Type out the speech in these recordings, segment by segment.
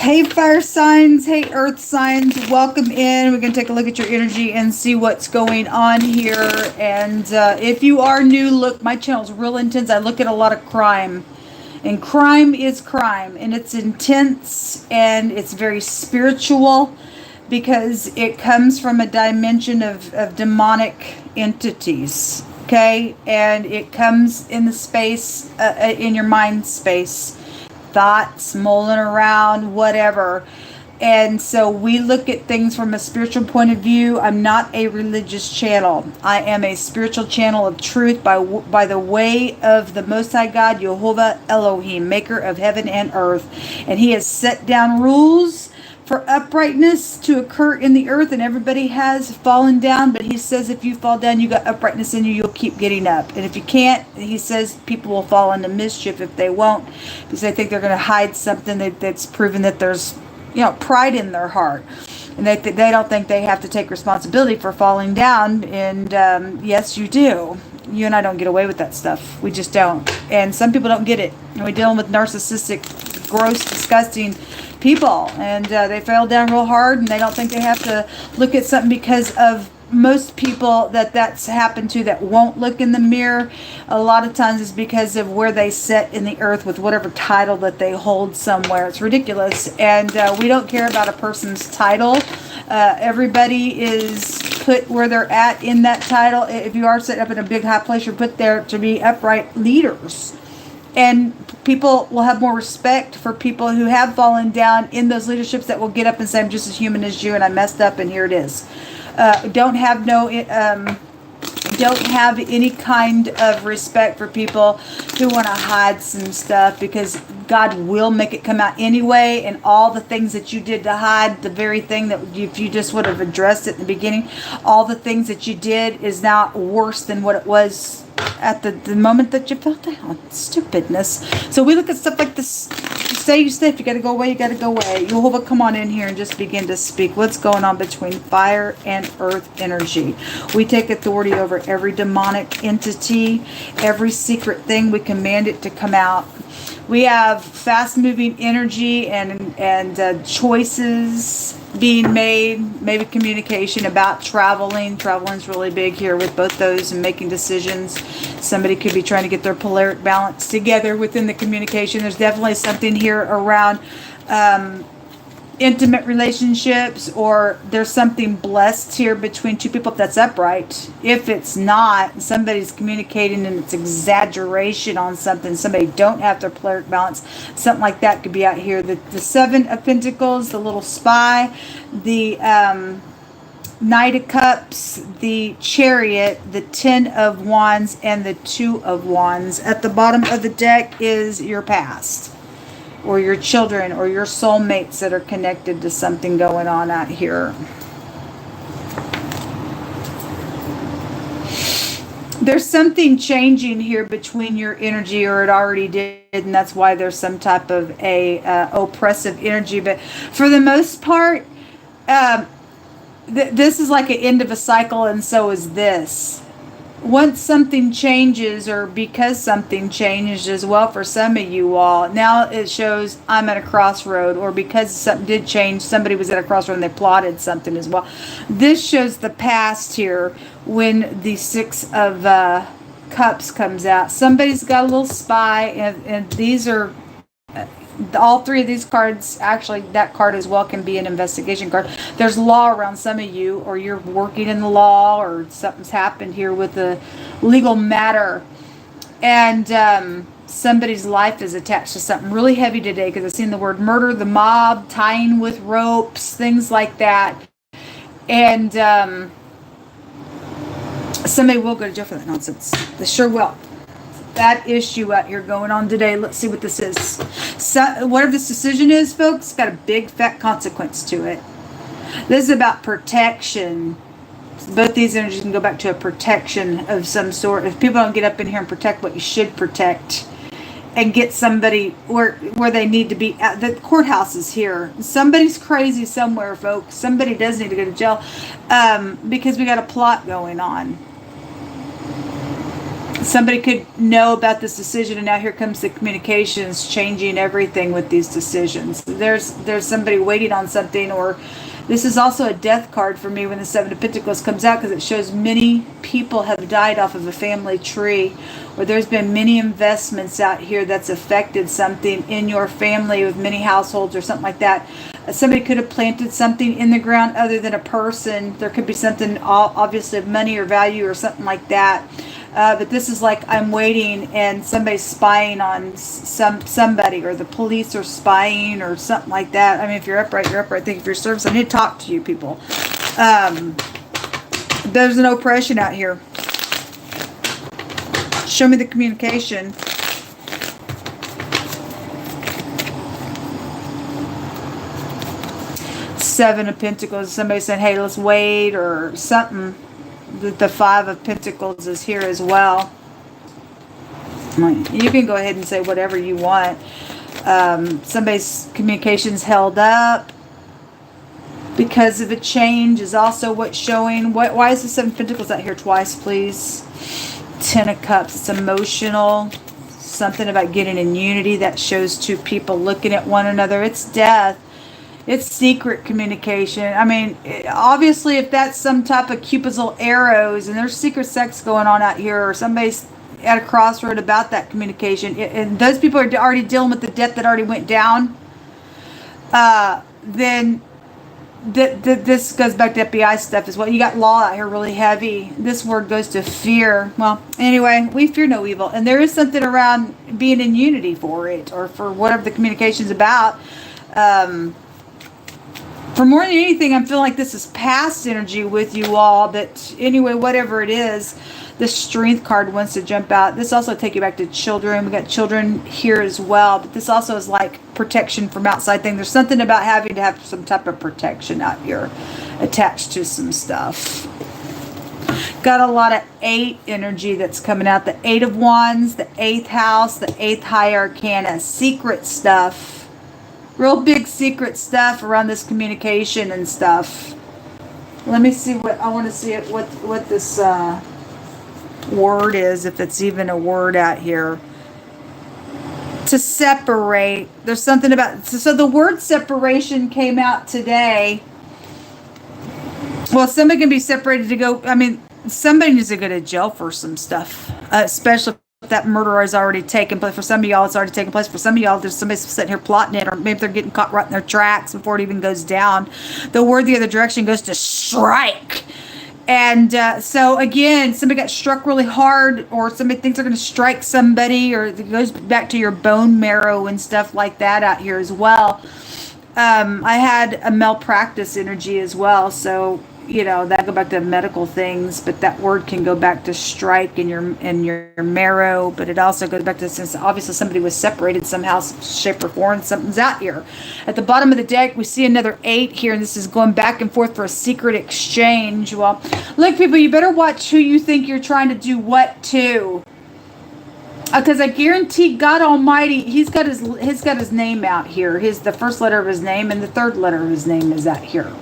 Hey fire signs, hey earth signs, welcome in. We're going to take a look at your energy and see what's going on here. And if you are new, look, my channel is real intense. I look at a lot of crime. And crime is crime. And it's intense and it's very spiritual because it comes from a dimension of demonic entities. Okay? And it comes in the space, in your mind space. Thoughts mulling around, whatever. And so we look at things from a spiritual point of view. I'm not a religious channel. I am a spiritual channel of truth by the way of the Most High God, Jehovah Elohim, maker of heaven and earth. And he has set down rules for uprightness to occur in the earth, and everybody has fallen down, but he says if you fall down, you got uprightness in you, you'll keep getting up. And if you can't, he says people will fall into mischief if they won't, because they think they're going to hide something that's proven that there's, pride in their heart. And they don't think they have to take responsibility for falling down. And yes, you do. You and I don't get away with that stuff. We just don't. And some people don't get it. And we're dealing with narcissistic, gross, disgusting people. And they fell down real hard, and they don't think they have to look at something because of most people that's happened to that won't look in the mirror. A lot of times it's because of where they sit in the earth with whatever title that they hold somewhere. It's ridiculous. And we don't care about a person's title. Everybody is put where they're at in that title. If you are set up in a big high place, you're put there to be upright leaders. And people will have more respect for people who have fallen down in those leaderships that will get up and say, I'm just as human as you and I messed up and here it is. Don't have any kind of respect for people who want to hide some stuff, because God will make it come out anyway. And all the things that you did to hide, the very thing that if you just would have addressed it in the beginning, all the things that you did is now worse than what it was at the moment that you fell down. Stupidness. So we look at stuff like this. You stay. If you got to go away, you got to go away. Jehovah, come on in here and just begin to speak. What's going on between fire and earth energy? We take authority over every demonic entity, every secret thing. We command it to come out. We have fast-moving energy and choices being made, maybe communication about traveling. Traveling's really big here with both those and making decisions. Somebody could be trying to get their polaric balance together within the communication. There's definitely something here around intimate relationships, or there's something blessed here between two people that's upright. If it's not, somebody's communicating and it's exaggeration on something, somebody don't have their polaric balance, something like that could be out here. The Seven of Pentacles, the little spy, the Knight of Cups, the Chariot, the Ten of Wands, and the Two of Wands. At the bottom of the deck is your past, or your children, or your soulmates that are connected to something going on out here. There's something changing here between your energy, or it already did, and that's why there's some type of a oppressive energy. But for the most part, this is like an end of a cycle, and so is this. Once something changes, or because something changed as well for some of you all, now it shows I'm at a crossroad, or because something did change, somebody was at a crossroad and they plotted something as well. This shows the past here when the Six of Cups comes out. Somebody's got a little spy, and these are all three of these cards. Actually, that card as well can be an investigation card. There's law around some of you, or you're working in the law, or something's happened here with a legal matter, and somebody's life is attached to something really heavy today, because I've seen the word murder, the mob, tying with ropes, things like that. And somebody will go to jail for that nonsense. They sure will. That issue out here going on today. Let's see what this is. So, whatever this decision is, folks, it's got a big fat consequence to it. This is about protection. Both these energies can go back to a protection of some sort. If people don't get up in here and protect what you should protect, and get somebody where they need to be at, the courthouse is here. Somebody's crazy somewhere, folks. Somebody does need to go to jail, because we got a plot going on. Somebody could know about this decision, and now here comes the communications changing everything with these decisions. There's somebody waiting on something, or this is also a death card for me when the Seven of Pentacles comes out, because it shows many people have died off of a family tree, or there's been many investments out here that's affected something in your family with many households or something like that. Somebody could have planted something in the ground other than a person. There could be something obviously of money or value or something like that. But this is like, I'm waiting and somebody's spying on somebody, or the police are spying or something like that. I mean, if you're upright, you're upright. Thank you for your service. I need to talk to you people. There's no oppression out here. Show me the communication. Seven of Pentacles. Somebody said, hey, let's wait or something. The Five of Pentacles is here as well. You can go ahead and say whatever you want. Somebody's communication's held up because of a change is also what's showing. Why is the Seven of Pentacles out here twice, please? Ten of Cups. It's emotional. Something about getting in unity. That shows two people looking at one another. It's death. It's secret communication. I mean, obviously, if that's some type of Cupid's little arrows and there's secret sex going on out here, or somebody's at a crossroad about that communication, and those people are already dealing with the debt that already went down, then this goes back to FBI stuff as well. You got law out here really heavy. This word goes to fear. Well, anyway, we fear no evil. And there is something around being in unity for it, or for whatever the communication's about. For more than anything, I'm feeling like this is past energy with you all. But anyway, whatever it is, the Strength card wants to jump out. This also take you back to children. We got children here as well. But this also is like protection from outside thing. There's something about having to have some type of protection out here attached to some stuff. Got a lot of 8 energy that's coming out. The 8 of Wands, the 8th house, the 8th high arcana. Secret stuff. Real big secret stuff around this communication and stuff. Let me see what I want to see. What this word is, if it's even a word out here. To separate. There's something about. So the word separation came out today. Well, somebody can be separated to go. I mean, somebody needs to go to jail for some stuff, especially. That murder has already taken place. For some of y'all, it's already taken place. For some of y'all, there's somebody sitting here plotting it, or maybe they're getting caught right in their tracks before it even goes down. The word the other direction goes to strike. And so again, somebody got struck really hard, or somebody thinks they're going to strike somebody, or it goes back to your bone marrow and stuff like that out here as well. I had a malpractice energy as well, so you know that go back to medical things, but that word can go back to strike in your marrow, but it also goes back to, since obviously somebody was separated somehow, shape or form, something's out here. At the bottom of the deck, we see another 8 here, and this is going back and forth for a secret exchange. Well, look, people, you better watch who you think you're trying to do what to. Because I guarantee God Almighty, he's got his name out here. The first letter of his name and the third letter of his name is out here.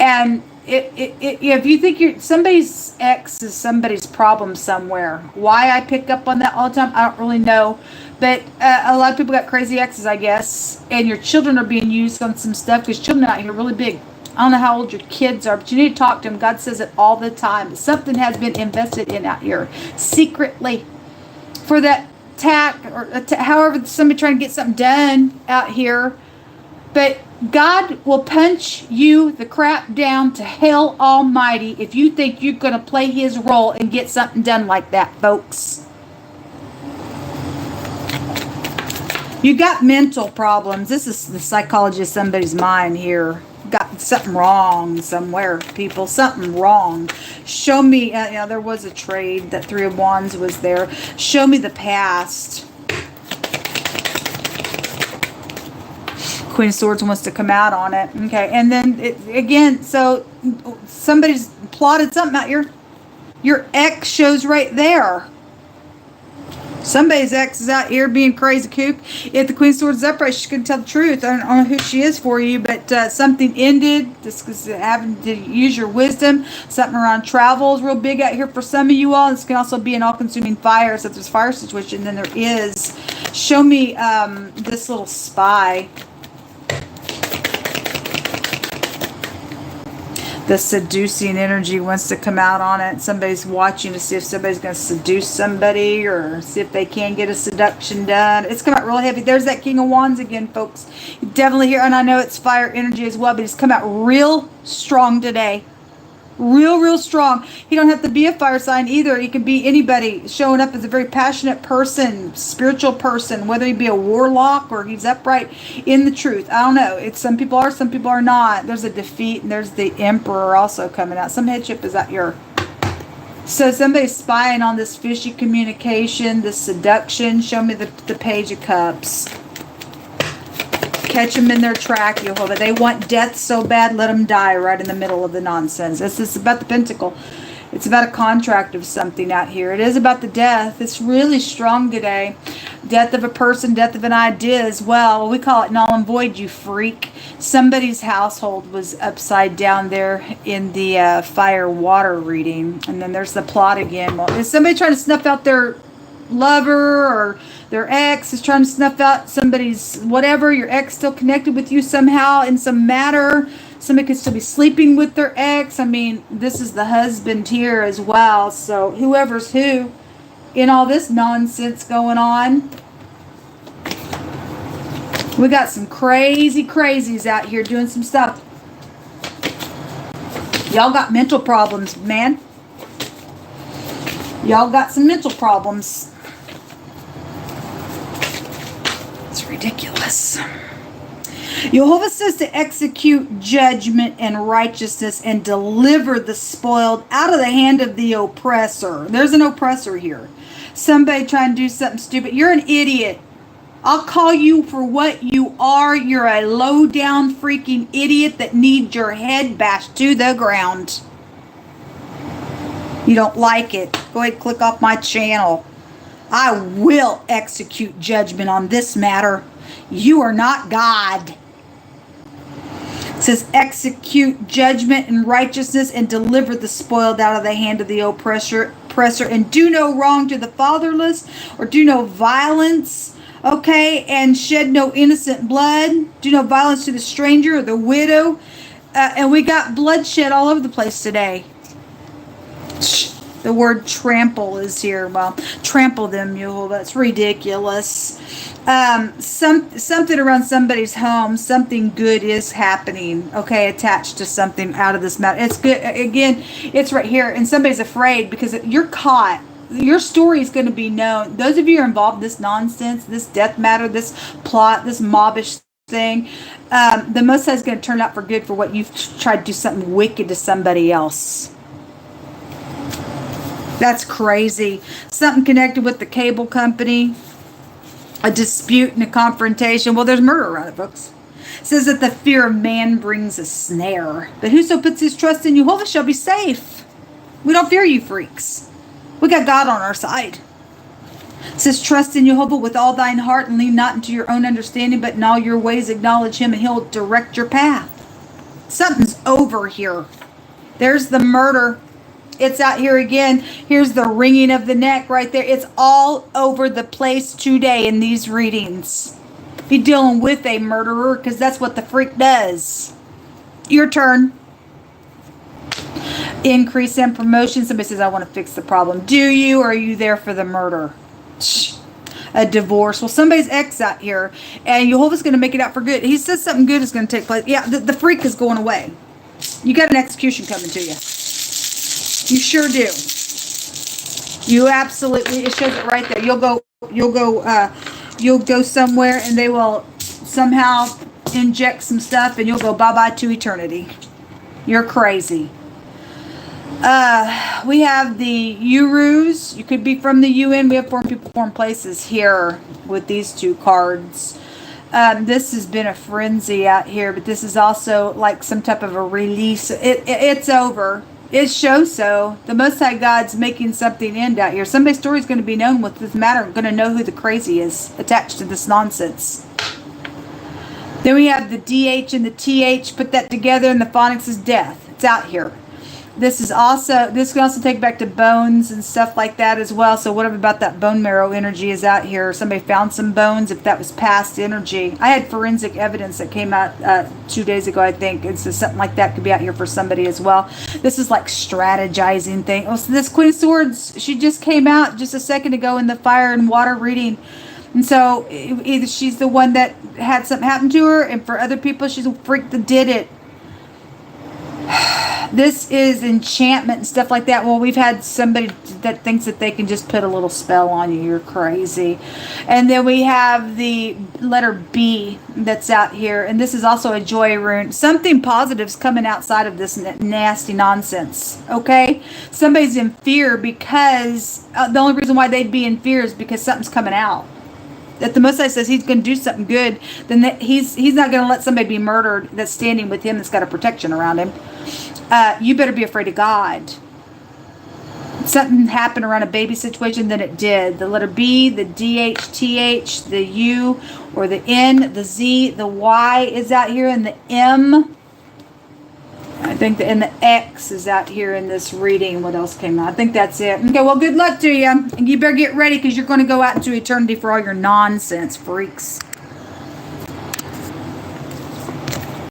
And if you think somebody's ex is somebody's problem somewhere, why I pick up on that all the time, I don't really know. But a lot of people got crazy exes, I guess. And your children are being used on some stuff, because children out here are really big. I don't know how old your kids are, but you need to talk to them. God says it all the time. Something has been invested in out here secretly for that attack, or however somebody trying to get something done out here. But God will punch you the crap down to hell almighty if you think you're going to play his role and get something done like that, folks. You got mental problems. This is the psychology of somebody's mind here. Got something wrong somewhere, people. Something wrong. Show me. There was a trade. That 3 of Wands was there. Show me the past. Queen of Swords wants to come out on it. Okay, and then again, so somebody's plotted something out here. Your ex shows right there. Somebody's ex is out here being crazy kook. If the Queen of Swords is upright, she's going to tell the truth. I don't know who she is for you, but something ended. This is having to use your wisdom. Something around travel is real big out here for some of you all. This can also be an all-consuming fire. So if there's a fire situation, then there is. Show me this little spy. The seducing energy wants to come out on it. Somebody's watching to see if somebody's going to seduce somebody or see if they can get a seduction done. It's come out real heavy. There's that King of Wands again, folks. Definitely here, and I know it's fire energy as well, but it's come out real strong today. Real strong. He don't have to be a fire sign either. He can be anybody showing up as a very passionate person, spiritual person, whether he be a warlock or he's upright in the truth. I don't know. It's some people are, some people are not. There's a defeat, and there's the Emperor also coming out. Some headship is out here. So somebody's spying on this fishy communication, this seduction. Show me the Page of Cups. Catch them in their track, Jehovah. They want death so bad, let them die right in the middle of the nonsense. This is about the Pentacle. It's about a contract of something out here. It is about the death. It's really strong today. Death of a person, death of an idea as well. We call it null and void, you freak. Somebody's household was upside down there in the fire water reading. And then there's the plot again. Well, is somebody trying to snuff out their lover, or their ex is trying to snuff out somebody's whatever? Your ex still connected with you somehow in some matter. Somebody could still be sleeping with their ex. I mean, this is the husband here as well. So whoever's who in all this nonsense going on. We got some crazy crazies out here doing some stuff. Y'all got mental problems, man. Y'all got some mental problems. It's ridiculous. Jehovah says to execute judgment and righteousness and deliver the spoiled out of the hand of the oppressor. There's an oppressor here. Somebody trying to do something stupid. You're an idiot. I'll call you for what you are. You're a low-down freaking idiot that needs your head bashed to the ground. You don't like it? Go ahead and click off my channel. I will execute judgment on this matter. You are not God. It says execute judgment and righteousness and deliver the spoiled out of the hand of the oppressor, and do no wrong to the fatherless or do no violence, okay, and shed no innocent blood. Do no violence to the stranger or the widow. And we got bloodshed all over the place today. The word trample is here. Well, trample them, Yule. That's ridiculous. Something around somebody's home, something good is happening, okay, attached to something out of this matter. It's good. Again, it's right here, and somebody's afraid because you're caught. Your story is going to be known. Those of you who are involved in this nonsense, this death matter, this plot, this mobbish thing, the Most High is going to turn out for good for what you've tried to do something wicked to somebody else. That's crazy. Something connected with the cable company. A dispute and a confrontation. Well, there's murder around it, folks. It says that the fear of man brings a snare. But whoso puts his trust in Jehovah shall be safe. We don't fear you freaks. We got God on our side. It says, trust in Jehovah with all thine heart and lean not into your own understanding, but in all your ways acknowledge him and he'll direct your path. Something's over here. There's the murder. It's out here again. Here's the wringing of the neck right there. It's all over the place today in these readings. Be dealing with a murderer because that's what the freak does. Your turn. Increase and promotion. Somebody says, I want to fix the problem. Do you, or are you there for the murder? A divorce. Well, somebody's ex out here, and Jehovah's going to make it out for good. He says something good is going to take place. Yeah, the freak is going away. You got an execution coming to you. You sure do. You absolutely, it shows it right there. You'll go somewhere and they will somehow inject some stuff and you'll go bye-bye to eternity. You're crazy. We have the Urus. You could be from the UN. We have foreign people, foreign places here with these two cards. This has been a frenzy out here, but this is also like some type of a release. It's over. It shows so. The Most High God's making something end out here. Somebody's story is going to be known with this matter. Going to know who the crazy is attached to this nonsense. Then we have the DH and the TH. Put that together, and the phonics is death. It's out here. This can also take back to bones and stuff like that as well. So whatever about that bone marrow energy is out here. Somebody found some bones, if that was past energy. I had forensic evidence that came out 2 days ago, I think. And so something like that could be out here for somebody as well. This is like strategizing thing. Oh, so this Queen of Swords, she just came out just a second ago in the fire and water reading. And so either she's the one that had something happen to her, and for other people, she's a freak that did it. This is enchantment and stuff like that. Well, we've had somebody that thinks that they can just put a little spell on you. You're crazy. And then we have the letter B that's out here. And this is also a joy rune. Something positive's coming outside of this nasty nonsense. Okay? Somebody's in fear because the only reason why they'd be in fear is because something's coming out. If the Most High says he's going to do something good, then he's not going to let somebody be murdered that's standing with him that's got a protection around him. You better be afraid of God. Something happened around a baby situation, then it did. The letter B, the DH, TH, the U, or the N, the Z, the Y is out here, and the M. I think and the X is out here in this reading. What else came out? I think that's it. Okay, well, good luck to you. And you better get ready because you're going to go out into eternity for all your nonsense, freaks.